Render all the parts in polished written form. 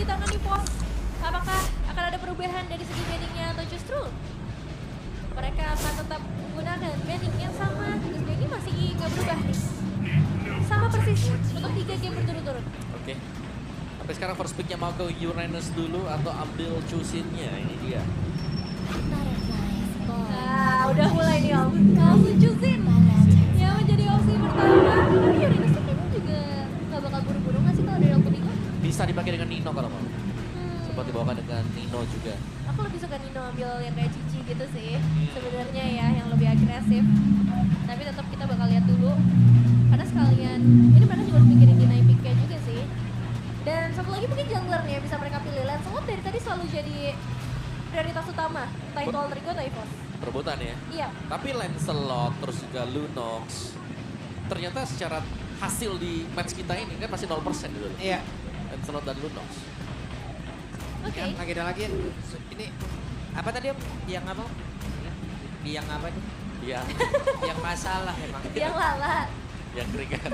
di tangan di pos. Apakah akan ada perubahan dari segi banningnya atau justru mereka akan tetap menggunakan banning yang sama? Terus ini masih nggak berubah nih. Sama persis untuk 3 game berturut-turut. Oke. Sampai sekarang first pick-nya mau ke Uranus dulu atau ambil Chusin-nya, ini dia. Nah, udah mulai nih Om. Langsung Chusin yang menjadi opsi pertama. Tapi Uranus kayaknya juga nggak bakal buru-buru nggak sih kalau dari waktu Nino? Bisa dipakai dengan Nino kalau mau. Sempat dibawakan dengan Nino juga. Aku lebih suka Nino ambil yang kayak Cici gitu sih. Sebenarnya ya, yang lebih agresif. Tapi tetap kita bakal lihat dulu. Karena sekalian, ini mereka juga harus mikirin dynamicnya juga sih. Dan satu lagi mungkin jungler nih yang bisa mereka pilih. Lancelot dari tadi selalu jadi prioritas utama. Entah itu Alter Ego atau EVOS. Perebutan ya. Iya. Tapi Lancelot terus juga Lunox ternyata secara hasil di match kita ini kan masih 0% gitu. Iya. Lancelot dan Lunox. Oke. Yang lagi ada lagi ini apa tadi Om? Yang apa? Yang apa nih? Iya. Yang masalah emang. Yang lalat. Yang keringan.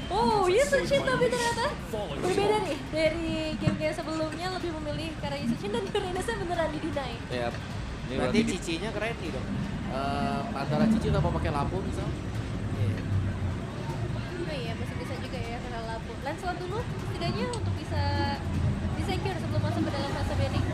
Oh, Yushin tapi ternyata berbeda nih dari game-game sebelumnya, lebih memilih karena Yushin dan Uranusnya beneran di-deny. Ya. Ini Berarti di- cicinya keren nih dong. antara Cici atau mau pakai lampu misal. Iya. Oh iya, masih bisa juga ya karena lampu. Lancelot dulu setidaknya untuk bisa di-secure sebelum masuk ke dalam fase banning.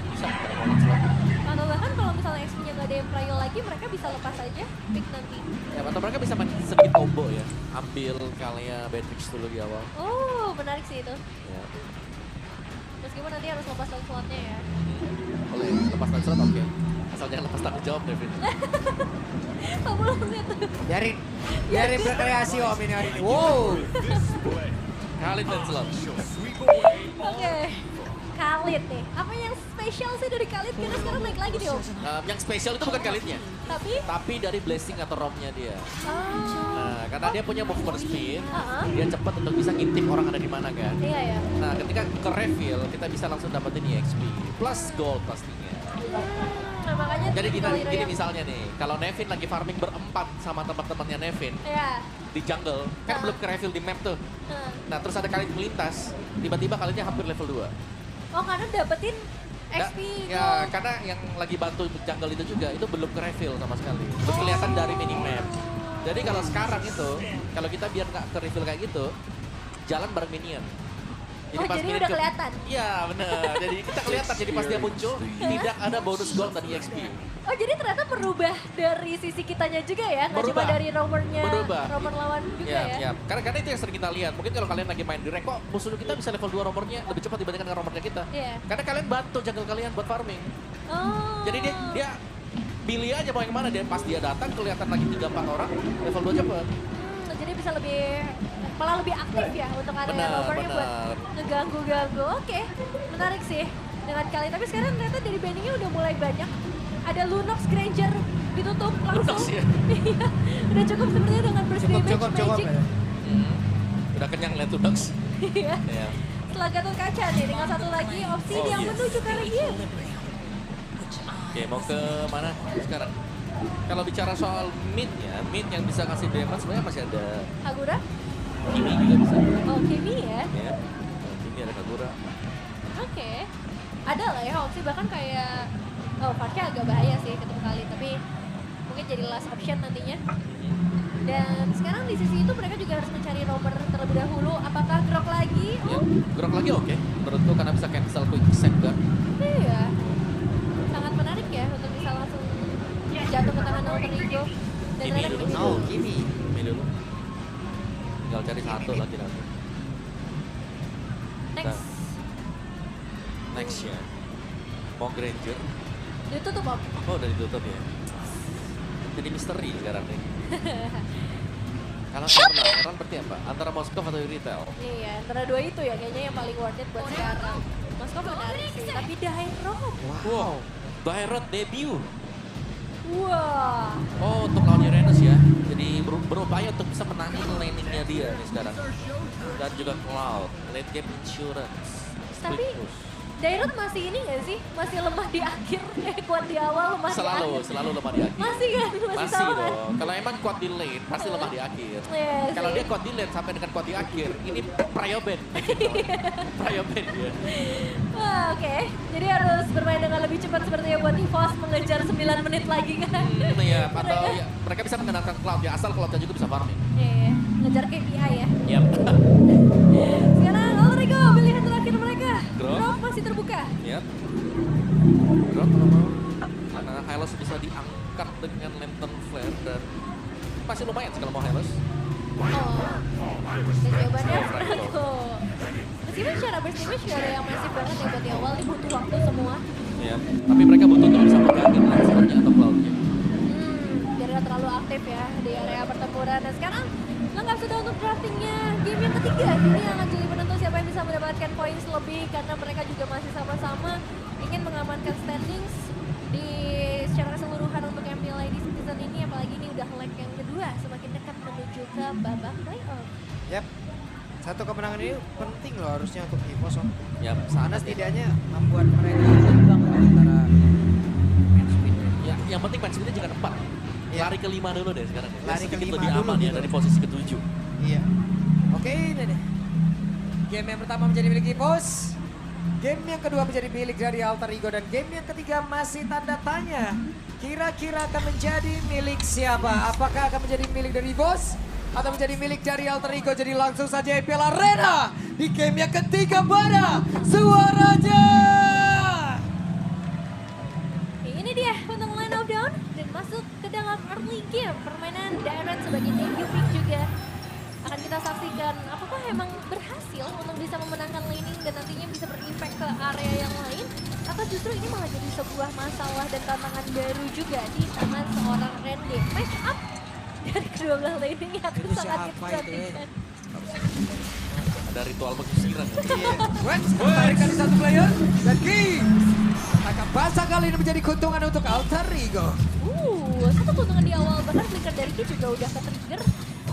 Bisa kalau mau Lancelot. Atau bahkan kalau misalnya XP-nya nggak ada yang trial lagi, mereka bisa lepas aja pick nanti. Ya, atau mereka bisa main sedikit combo ya. Ambil kalian Beatrix dulu di awal. Oh, menarik sih itu. Ya. Meskipun nanti harus lepas Lancelotnya ya. Boleh lepas Lancelot oke. Asal jangan lepas tanggung jawab Devin. Kamu langsung itu. Biarin berkreasi Om ini hari ini. Wow. Khalid Lancelot. Oke. Khalid nih. Apa yang spesial sih dari Khalid? Karena sekarang naik lagi nih Om. Yang spesial itu bukan Khalidnya, tapi dari blessing atau romnya dia. Oh. Nah, karena dia punya movement speed, Uh-huh. dia cepat untuk bisa ngintip orang ada di mana kan. Iya ya. Nah, ketika ke reveal, kita bisa langsung dapetin EXP plus gold pastinya. Nah, makanya Jadi tipikal hero gini yang- misalnya nih, kalau Nevin lagi farming berempat sama teman-temannya Nevin Iya. di jungle, kan Nah. belum ke reveal di map tuh. Nah. Nah, terus ada Khalid melintas, tiba-tiba Khalidnya hampir level 2. Oh, karena dapetin XP Ya, gold. karena yang lagi bantu jungle itu juga, itu belum ke reveal sama sekali. Itu kelihatan dari minimap. Jadi kalau sekarang itu, kalau kita biar nggak ke reveal kayak gitu, jalan bareng minion. Oh, jadi minion udah kelihatan? Iya, bener. Jadi kita kelihatan, jadi pas dia muncul, tidak ada bonus gold dan EXP. Oh, jadi ternyata berubah dari sisi kitanya juga ya? Nggak cuma Berubah. dari roamernya, Berubah. roamer lawan juga Ya, ya? ya. Karena itu yang sering kita lihat. Mungkin kalau kalian lagi main di rank, kok musuh kita bisa level 2 romernya lebih cepat dibandingkan dengan romernya kita. Iya. Karena kalian bantu jungle kalian buat farming. Oh. Jadi dia pilih aja mau yang mana, dia pas dia datang kelihatan lagi 3-4 orang level 2 cepet. Jadi bisa malah lebih aktif ya untuk area Benar, roamernya buat benar. ngeganggu-ganggu. Oke, menarik sih dengan kali. Tapi sekarang ternyata dari banningnya udah mulai banyak. Ada Lunox Granger ditutup langsung. Lunox ya? Iya, udah cukup sepertinya dengan burst damage Cukup magic. ya. Udah kenyang lihat tuh Dogs. Iya. Ya. Setelah Gatot Kaca nih, dengan satu lagi opsi Oh, yang yes. menuju ke Regis. Oke, mau ke mana sekarang? Kalau bicara soal mid yang bisa ngasih damage sebenarnya masih ada Kagura? Kimi juga bisa. Oh, Kimi ya? Ya. Kimi ada Kagura. Oke. Ada lah ya opsi, bahkan kayak Farknya agak bahaya sih ketemu kali, tapi mungkin jadi last option nantinya. Dan sekarang di sisi itu mereka juga harus mencari roamer terlebih dahulu. Apakah Grok lagi? Ya, Oh, gerak lagi oke. Menurutku karena bisa cancel quick set kan. iya. Sangat menarik ya untuk bisa langsung jatuh ke tangan Alter Ego. Dan Kimi ternyata dulu. Kimi Oh, dulu. Kimi. Kimi dulu. Tinggal cari satu lagi nanti. Next. Next ya. Mau Granger. Ditutup Om. Oh, udah ditutup ya. Jadi misteri sekarang nih. Kalau Erlan berarti apa? Antara Moskov atau Retail? Iya, antara dua itu ya kayaknya yang paling worth it buat sekarang. Moskov menarik sih, tapi Dairong. Wow. Dairot debut. Wah. Oh, untuk lawan Uranus ya. Jadi berupaya untuk bisa menangin laningnya dia nih sekarang. Dan juga Cloud, late game insurance. Tapi Split push. Dairut masih ini gak sih? Masih lemah di akhir, kuat di awal, lemah di akhir. Selalu lemah di akhir. Masih kan? Masih sama kan? dong. Kalau emang kuat di lane, pasti lemah di akhir. Iya Kalau sih. dia kuat di lane sampai dengan kuat di akhir, ini prio band. Prio band dia. Wah, oke. Jadi harus bermain dengan lebih cepat seperti yang buat EVOS mengejar 9 menit lagi kan? Iya, atau ya, mereka bisa mengenalkan Cloud ya, asal Cloudnya juga bisa farming. Iya, ngejar KPI ya. Yap. Sekarang Olrigo, pilihan terakhir mereka. Drop. Drop masih terbuka. Yap. Drop kalau mau. Karena Hylos bisa diangkat dengan Lantern Flare dan masih lumayan sih kalau mau Hylos. Oh. Dan jawabannya Oh, Franco. Franco. Meskipun secara burst damage gak ada yang masif banget ya buat di awal, ini butuh waktu semua. Iya. Tapi mereka butuh untuk bisa megangin Lancernya atau Cloudnya. Biar gak terlalu aktif ya di area pertempuran. Dan sekarang lengkap sudah untuk draftingnya game yang ketiga. Ini yang akan jadi penentu siapa yang bisa mendapatkan poin lebih karena mereka juga masih sama-sama ingin mengamankan standings di secara keseluruhan untuk MPL di season ini. Apalagi ini udah leg yang kedua, semakin dekat menuju ke babak playoff. Yap. Satu kemenangan ini penting loh harusnya untuk EVOS. Yap. Sana setidaknya membuat mereka imbang antara match speed. Ya, yang penting match speed-nya jangan 4. Iya. Lari ke 5 dulu deh sekarang. Ya, Lari ke sedikit 5 lebih dulu aman ya gitu. dari posisi ke-7. Iya. Oke, ini nih. Game yang pertama menjadi milik EVOS. Game yang kedua menjadi milik dari Alter Ego dan game yang ketiga masih tanda tanya. Kira-kira akan menjadi milik siapa? Apakah akan menjadi milik dari EVOS atau menjadi milik dari Alter Ego? Jadi langsung saja IPL Arena di game yang ketiga pada suaranya. Ini dia untuk line of down dan masuk ke dalam early game. Permainan Direct sebagai debut pick juga akan kita saksikan apakah emang berhasil untuk bisa memenangkan laning dan nantinya bisa berimpact ke area yang lain atau justru ini malah jadi sebuah masalah dan tantangan baru juga di tangan seorang Randy. Match up dari kedua belah laning yang akan Itu sangat siapa kita itu, ya? nantikan. Ada ritual pengusiran. Iya. Melarikan di satu player dan King. Akan basah kali ini menjadi keuntungan untuk Alter Ego. Satu keuntungan di awal bahkan flicker dari Ki juga udah ke-trigger.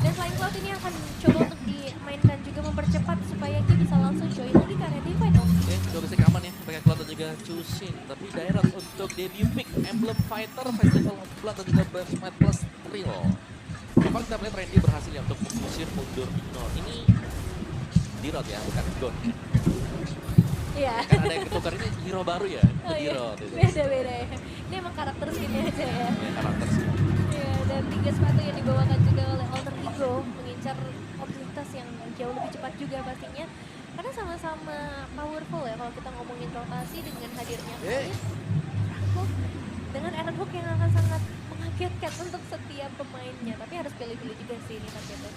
Dan selain Cloud ini akan coba untuk dimainkan juga mempercepat supaya Ki bisa langsung join lagi ke area divide dong. Oke, dua basic aman ya. Pakai Cloud dan juga Chusin. Tapi Direct untuk debut pick Emblem Fighter, Festival of Blood dan juga Burst Might plus Thrill. Kalau kita melihat Randy berhasil ya untuk mengusir mundur Dino. Ini Dirot ya, bukan Gon. Iya. Kan ada yang ketukar ini hero baru ya, Oh iya, Dirot. Itu. beda-beda ya. Ini emang karakter skinnya aja ya. Ya, karakter sih. Iya, dan 3 sepatu yang dibawakan juga oleh Alter Ego mengincar objektivitas yang jauh lebih cepat juga pastinya. Karena sama-sama powerful ya kalau kita ngomongin rotasi dengan hadirnya Khalid, Franco, dengan Aaron Hook yang akan sangat mengagetkan untuk setiap pemainnya. Tapi harus pilih-pilih juga sih ini targetnya.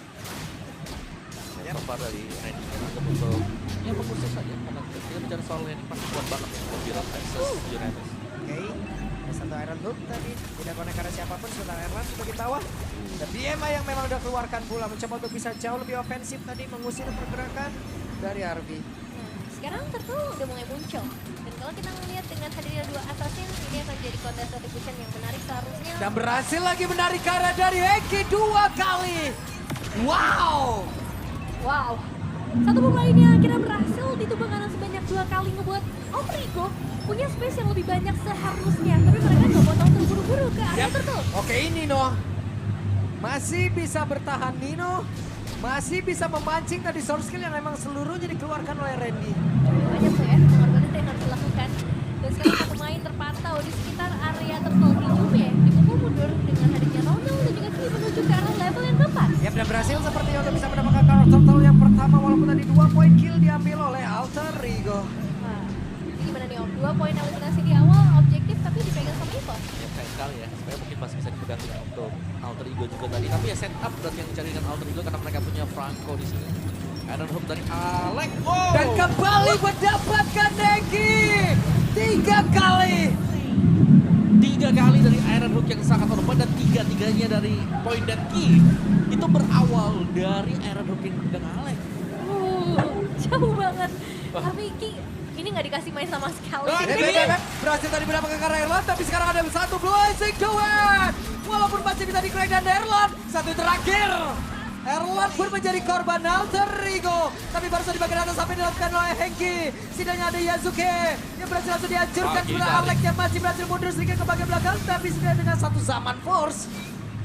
So far dari Randy menganggap untuk ya fokus saja karena kita bicara soal ini pasti kuat banget ya untuk Dirot versus United. Oke, ada satu Iron Hook tadi, tidak konek karena siapapun, sementara Erlan sebagai bawah. Dan BMA yang memang udah keluarkan pula, mencoba untuk bisa jauh lebih ofensif tadi, mengusir pergerakan dari RB. Nah, sekarang tentu udah mulai muncul. Dan kalau kita melihat dengan hadirnya 2 assassin, ini akan jadi contest retribution yang menarik seharusnya. Dan berhasil lagi menarik karya dari Eki 2 kali. Wow! Wow, satu pemain yang akhirnya berhasil ditumbang kanan sebanyak 2 kali ngebuat Alter Ego punya space yang lebih banyak seharusnya. Tapi mereka nggak mau tahu terburu-buru ke area turtle. Oke, ini Nino. Masih bisa bertahan Nino. Masih bisa memancing tadi source skill yang memang seluruhnya dikeluarkan oleh Randy. Banyak tuh ya pengorbanan yang harus dilakukan. Dan sekarang satu pemain terpantau di sekitar area turtle di Juve. Dipukul mundur dengan hadirnya Ronald dan juga Ki menuju ke arah level yang keempat. Yap, dan berhasil sepertinya untuk bisa mendapatkan karakter turtle yang pertama walaupun tadi 2 poin kill diambil oleh Alter Ego. Wah, ini gimana nih Om? 2 poin eliminasi di awal, objektif tapi dipegang sama EVOS. Ya sayang sekali ya, supaya mungkin masih bisa dipegang untuk Alter Ego juga tadi. Tapi ya setup berarti yang dicari dengan Alter Ego karena mereka punya Franco di sini. Iron Hook dari Alex. Wow. Dan kembali mendapatkan Neki 3 kali. 3 kali dari Iron Hook yang sangat on point dan 3-3-nya dari point dan key. Itu berawal dari Iron Hook yang pegang Alex. Jauh banget. Wah. Tapi Ki ini nggak dikasih main sama sekali. Oh, Berhasil tadi mendapatkan karya Erlan, tapi sekarang ada satu blessing duet. Walaupun masih bisa di-crack dan Erlan, satu terakhir. Erlan pun menjadi korban Alter Ego. Tapi baru saja di bagian atas sampai dilakukan oleh Hengki. Setidaknya ada Yasuke yang berhasil langsung dihancurkan. Sebenarnya Alex yang masih berhasil mundur sedikit ke bagian belakang. Tapi setidaknya dengan satu Zaman Force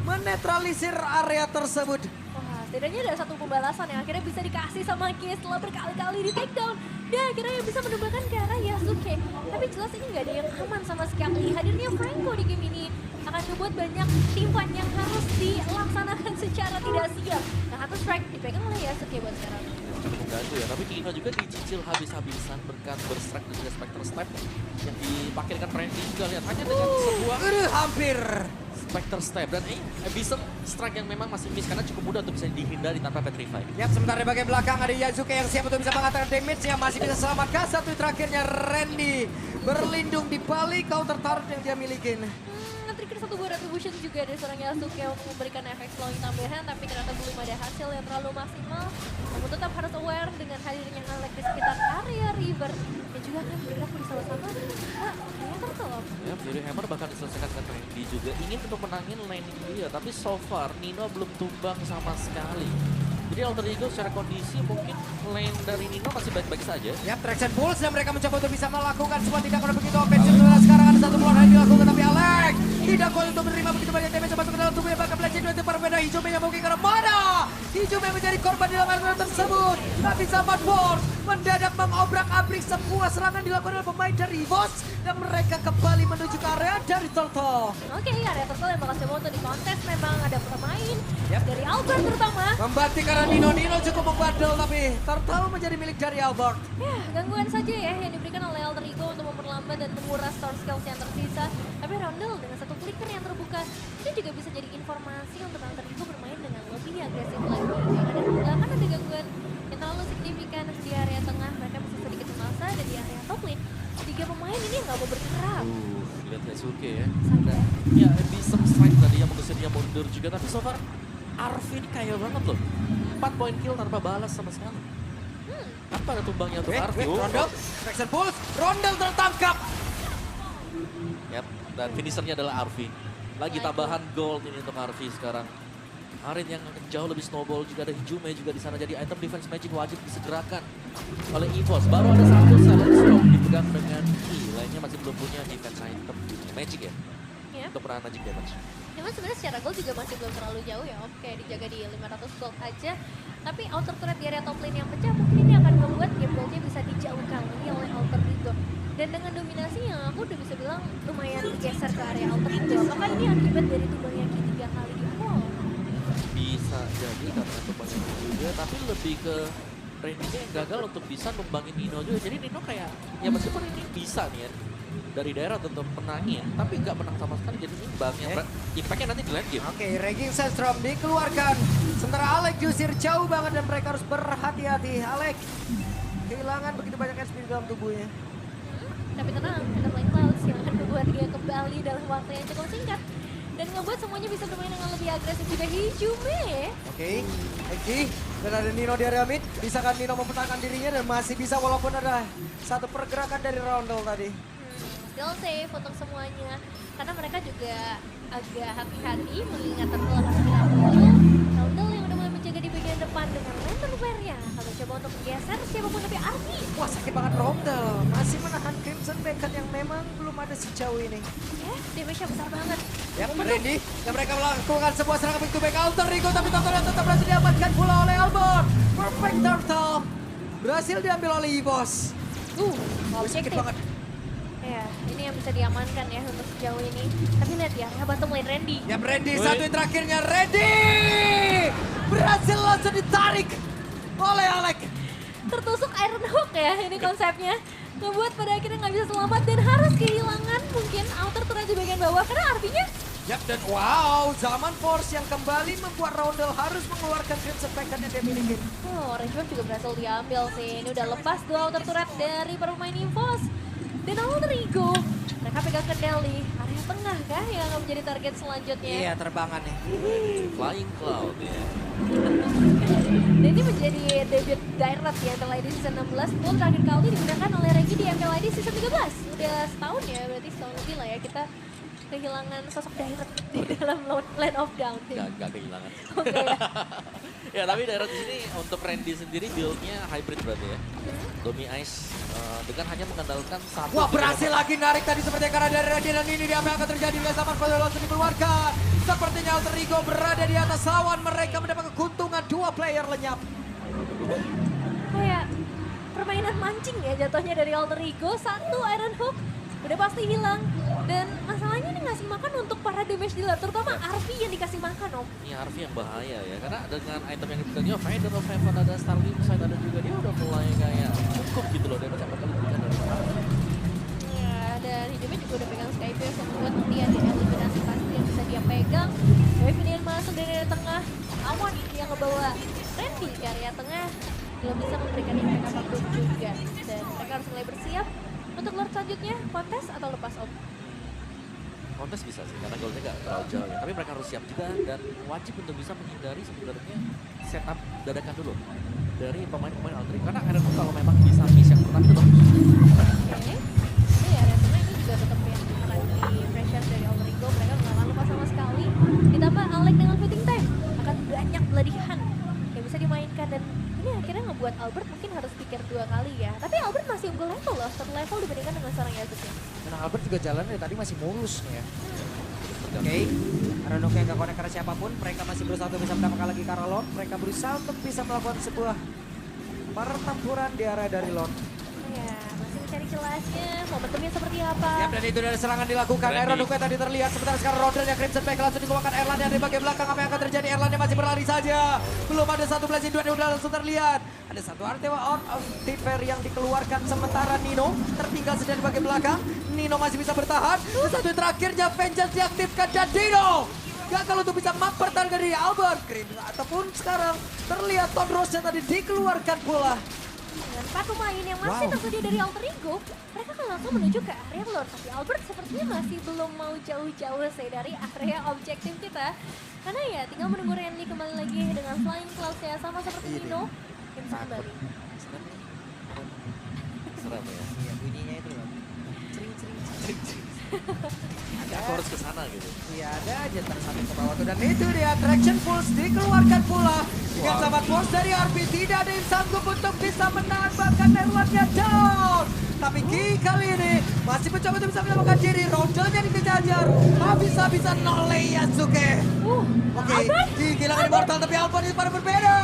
menetralisir area tersebut. Wah, setidaknya ada satu pembalasan yang akhirnya bisa dikasih sama Ki setelah berkali-kali di takedown. Dan akhirnya yang bisa menumbangkan ke arah Yasuke. Tapi jelas ini nggak ada yang aman sama sekali. Hadirnya Franco di game ini akan membuat banyak team fight yang harus dilaksanakan secara tidak siap. Nah, satu strike dipegang oleh Yasuke buat sekarang. Cukup mengganggu ya, tapi Nino juga dicicil habis-habisan berkat berstrike dan juga Spectre Step yang dipakirkan Randy juga. Lihat hanya dengan sebuah Hampir. Spectre Step dan bisa strike yang memang masih miss karena cukup mudah untuk bisa dihindari tanpa petrify. Ya, sementara di bagian belakang ada Yasuke yang siap untuk bisa mengatakan damage yang masih bisa selamatkan. Satu terakhirnya Randy berlindung di balik counter turret yang dia miliki. Trigger satu buah retribution juga dari seorang Yasuke untuk memberikan efek slowing tambahan, tapi ternyata belum ada hasil yang terlalu maksimal. Namun tetap harus aware dengan hadirnya Alex di sekitar area river yang juga akan bergerak bersama-sama. Wah, ternyata tuh. Ya, jadi Hammer bahkan diselesaikan dengan Randy juga ingin untuk menangin lane dia, tapi so far Nino belum tumbang sama sekali. Jadi Alter Ego secara kondisi mungkin lane dari Nino masih baik-baik saja. Ya, traction pulse dan mereka mencoba untuk bisa melakukan semua tindakan begitu offensive. Sekarang ada satu peluang yang dilakukan, tapi Alex tidak kuat untuk menerima begitu banyak damage masuk ke dalam tubuhnya. Bahkan belajar dari perbeda Hijome yang mungkin karena mana Hijome menjadi korban di dalam area tersebut. Tapi Zaman Force mendadak mengobrak-abrik semua serangan dilakukan oleh pemain dari EVOS dan mereka kembali menuju ke area dari Turtle. Oke, area Turtle yang bakal coba untuk dikontes memang ada pemain dari Albert terutama. Membanti karena Nino cukup membandel, tapi Turtle menjadi milik dari Albert. Ya, gangguan saja ya yang diberikan oleh Alter Ego untuk memperlambat dan menguras store skills yang tersisa. Tapi Roundel dengan satu flicker yang terbuka, itu juga bisa jadi informasi untuk Alter Ego bermain dengan lebih agresif lagi. Ya, dan bahkan ada gangguan yang terlalu signifikan di area tengah, mereka bisa sedikit masa dan di area top lane. Tiga pemain ini nggak mau bergerak. Lihat Yasuke ya. Sampai. Ya, bisa strike tadi yang mengusir dia mundur juga, tapi so far Arfi ini kaya banget loh. 4 poin kill tanpa balas sama sekali. Apa ada tumbangnya untuk Arfi? Rondel, traction pulse, Rondel tertangkap. Yap, dan finishernya adalah Arfi. Lagi tambahan gold ini untuk Arfi sekarang. Arin yang jauh lebih snowball, juga ada Hijome juga di sana. Jadi item defense magic wajib disegerakan oleh EVOS. Baru ada satu silent stroke dipegang dengan E. Lainnya masih belum punya defense item magic ya. Untuk peran magic damage. Cuman sebenarnya secara gold juga masih belum terlalu jauh ya. Oke, dijaga di 500 gold aja. Tapi outer turret di area top lane yang pecah mungkin ini akan membuat game goldnya bisa dijauhkan lagi oleh Alter Ego. Dan dengan dominasinya aku udah bisa bilang lumayan geser ke area Alter Ego. Apakah ini akibat dari tumbangnya Ki 3 kali di awal? Bisa jadi karena tumbangnya juga, tapi lebih ke Randy-nya yang gagal untuk bisa numbangin Nino juga. Jadi Nino kayak, ya meskipun ini bisa nih ya, dari daerah tetap menangin, tapi nggak menang sama sekali, jadi imbang. Impactnya nanti di late game. Oke, Raging Sandstorm dikeluarkan. Sementara Alex diusir jauh banget dan mereka harus berhati-hati. Alex kehilangan begitu banyak SP di dalam tubuhnya. Tapi tenang, ada Black Clouds yang akan membuat dia kembali dalam waktu yang cukup singkat. Dan membuat semuanya bisa bermain dengan lebih agresif juga Hijome. Oke, Eki dan ada Nino di area mid. Bisakah Nino mempertahankan dirinya dan masih bisa walaupun ada satu pergerakan dari Roundel tadi. Still safe untuk semuanya. Karena mereka juga agak hati-hati mengingat tertelah masih tidak muncul. Roundel yang udah mulai menjaga di bagian depan dengan lantern flare-nya. Kalau coba untuk menggeser siapapun tapi Arfi. Wah, sakit banget Roundel. Masih menahan Crimson Beacon yang memang belum ada sejauh ini. Damage-nya besar banget. Ya, Randy dan mereka melakukan sebuah serangan begitu baik Alter Ego, tapi Turtle yang tetap berhasil diamankan pula oleh Albert. Perfect Turtle berhasil diambil oleh EVOS. Sakit banget. Ya, ini yang bisa diamankan ya untuk sejauh ini. Tapi lihat ya, bottom lane Randy. Ya, Randy satu yang terakhirnya Randy berhasil langsung ditarik oleh Alex. Tertusuk Iron Hook ya ini konsepnya. Ngebuat pada akhirnya nggak bisa selamat dan harus kehilangan mungkin outer turret di bagian bawah karena artinya. Yap, dan wow, Zaman Force yang kembali membuat Roundel harus mengeluarkan Crimson Beacon yang dia miliki. Range Wave juga berhasil diambil sih. Ini udah lepas dua outer turret dari para pemain EVOS. Dan Alter Ego, mereka pegang kendali area tengah kah yang akan menjadi target selanjutnya. Iya, terbangan nih. Flying Cloud ya. Dan ini menjadi debut direct ya MPLID season 16. Pun terakhir kali digunakan oleh Regi di MPLID season 13. Udah setahun ya, berarti setahun lebih lah ya kita kehilangan sosok direct di dalam Land of Down. Gak kehilangan. Oke ya. Ya tapi daerah di sini untuk Randy sendiri build-nya hybrid berarti ya. Domi Ice dengan hanya mengandalkan satu. Wah, berhasil lagi narik tadi seperti karena dari Randy, dan ini dia apa yang akan terjadi dengan Samar pada langsung dikeluarkan. Sepertinya Alter Ego berada di atas lawan, mereka mendapat keuntungan 2 player lenyap. Kayak permainan mancing ya jatuhnya dari Alter Ego. 1 Iron Hook udah pasti hilang. Dan masalahnya ini ngasih makan untuk para damage dealer, terutama Arvi yang dikasih makan, Om. Ini Harvey yang bahaya ya, karena dengan item yang diberikannya Vader of Heaven, ada Starling Side, ada juga dia udah mulai kayak cukup gitu loh, damage yang bakal diberikan dari Harvey. Ya, dan hidupnya juga udah pegang Skyface yang membuat dia di eliminasi pasti yang bisa dia pegang. Wavinian masuk dari area tengah, Awan yang ngebawa Randy ke area tengah, belum bisa memberikan impact apapun juga. Dan mereka harus mulai bersiap untuk Lord selanjutnya, kontes atau lepas, Om? Kontes bisa sih, karena goalnya gak terlalu jauh ya. Tapi mereka harus siap juga dan wajib untuk bisa menghindari sebenarnya setup dadakan dulu dari pemain-pemain Alter Ego. Karena Iron Hook kalau memang bisa miss yang pertama itu bagus. Oke, ini ya resumnya ini juga tetap yang akan di pressure dari Alter Ego. Mereka nggak akan lupa sama sekali. Ditambah Alec dengan footing time akan banyak pelatihan yang bisa dimainkan, dan ini akhirnya ngebuat Albert mungkin harus pikir 2 kali ya. Tapi Albert masih unggul level loh, 1 level dibandingkan dengan seorang Yasuke. Dan Albert juga jalannya tadi masih mulus nih ya. Oke, Aranok yang gak connect karena siapapun, mereka masih berusaha untuk bisa mendapatkan lagi Karalon. Mereka berusaha untuk bisa melakukan sebuah pertempuran di area dari Lon. Ya, masih mencari celahnya, momentumnya seperti apa. Ya, dan itu dari serangan dilakukan. Randy. Aranok yang tadi terlihat, sementara sekarang Rodel yang Crimson Pack langsung dikeluarkan Erlan dari bagian belakang. Apa yang akan terjadi? Erlan yang masih berlari saja. Belum ada satu blessing, 2 yang udah langsung terlihat. Ada satu Artewa out of Tifer yang dikeluarkan, sementara Nino tertinggal saja di bagian belakang. Nino masih bisa bertahan. Satu yang terakhirnya Vengeance diaktifkan dan Dino gagal untuk bisa mempertahankan diri Albert Grim. Ataupun sekarang terlihat Todd Rose yang tadi dikeluarkan pula. Dengan 4 pemain yang masih tersedia dari Alter Ego, mereka akan langsung menuju ke area Lord. Tapi Albert sepertinya masih belum mau jauh-jauh sih dari area objektif kita. Karena ya tinggal menunggu Randy kembali lagi dengan Flying Clouds ya, sama seperti Nino yang bisa kembali. Serem ya. Iya, bunyinya itu loh. Aku harus ke sana gitu. Iya, ada aja tersangkut ke bawah tuh, dan itu dia Traction Pulse dikeluarkan pula. Dengan sahabat bos dari RP, tidak ada yang sanggup untuk bisa menahan, bahkan Erwannya down. Tapi Ki kali ini masih mencoba untuk bisa menyelamatkan diri. Rodelnya dikejar, habis-habisan oleh Yasuke. Oke, Ki kehilangan immortal, tapi Alphon ini pada berbeda.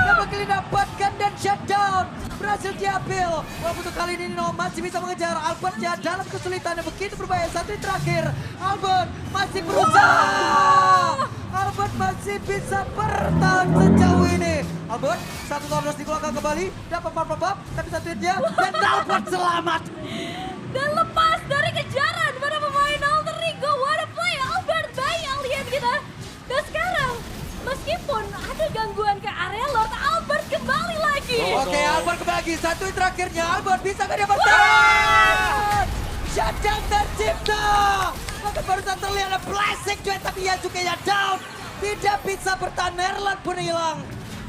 Yang bakal didapatkan dan shutdown berhasil diambil. Walaupun untuk kali ini Nino masih bisa mengejar Albertnya dalam kesulitan yang begitu berbahaya. Satu yang terakhir, Albert masih berusaha. Albert masih bisa bertahan sejauh ini. Albert, satu Tornos dikeluarkan kembali, dapat pop-pop, tapi satu hitnya, dan Albert selamat. Dan lepas dari kejaran para pemain Alter Ego. What a play Albert by alien kita. Dan sekarang meskipun ada gangguan ke area Lord, Albert kembali lagi. Oke, Albert kembali lagi. Satu yang terakhirnya, Albert bisa gak dia bertahan? Shutdown tercipta. Maka barusan terlihat ada plastic duet, tapi Yasuke-nya down. Tidak bisa bertahan, Erlan pun hilang.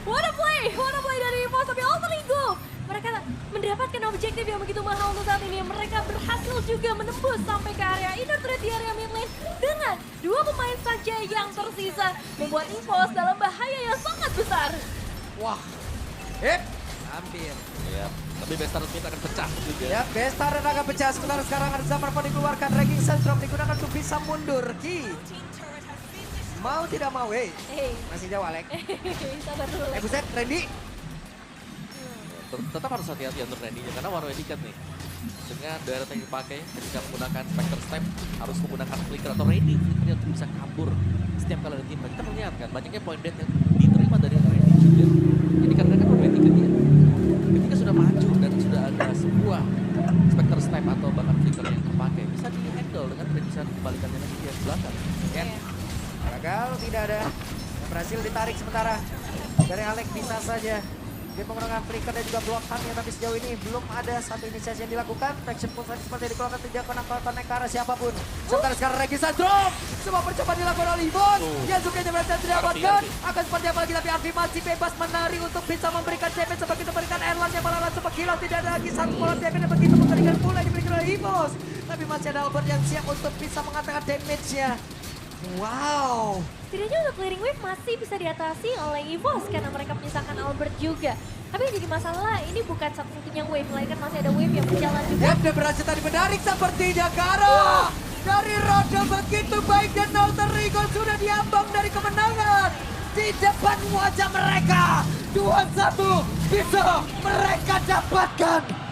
What a play dari Pos, tapi Alter Ego. Mereka mendapatkan objektif yang begitu mahal untuk saat ini. Mereka berhasil juga menembus sampai ke area inner threat di area mid lane dengan 2 pemain saja yang tersisa, membuat Impos dalam bahaya yang sangat besar. Wah, hampir. Ya, tapi Besta Smith akan pecah juga. Ya, Besta dan akan pecah. Sementara sekarang ada Zamarpon dikeluarkan. Ranking Sandstrom digunakan untuk bisa mundur. Ki, mau tidak mau, masih jauh Alek. Sabar dulu. Buset, Randy. Tetap harus hati-hati untuk Randy-nya karena Warrior Etiquette nih. Dengan daerah yang dipakai ketika menggunakan Spectre Step harus menggunakan flicker atau ready flickernya untuk bisa kabur setiap kali ada tim. Kita melihat kan banyaknya point dead yang diterima dari Randy juga. Jadi karena kan Warrior Etiquette dia ketika sudah maju dan sudah ada sebuah Spectre Step atau bahkan flicker yang terpakai bisa di-handle dengan bisa kembalikannya lagi di belakang. Ya. Gagal, tidak ada. Yang berhasil ditarik sementara dari Alek bisa saja. Dia menggunakan flicker dan juga block hunt, tapi sejauh ini belum ada satu inisiasi yang dilakukan. Traction Pulse tadi seperti dikeluarkan tidak connect ke arah siapapun. Sementara sekarang Regisa drop. Semua percobaan dilakukan oleh Ibon. Yasuke-nya berhasil didapatkan. Akan seperti apa lagi, tapi Arfi masih bebas menari untuk bisa memberikan damage seperti memberikan Erlan yang malah langsung menghilang. Tidak ada lagi satu pola damage yang begitu memberikan pula diberikan oleh Ibos. Tapi masih ada Albert yang siap untuk bisa mengatakan damage-nya. Wow. Setidaknya untuk clearing wave masih bisa diatasi oleh EVOS karena mereka menyisakan Albert juga. Tapi yang jadi masalah ini bukan satu-satunya wave, melainkan masih ada wave yang berjalan juga. Yap, dia berhasil tadi menarik sepertinya Karo. Dari roda begitu baik dan Alter Ego sudah diambang dari kemenangan. Di depan wajah mereka. 2-1 bisa mereka dapatkan.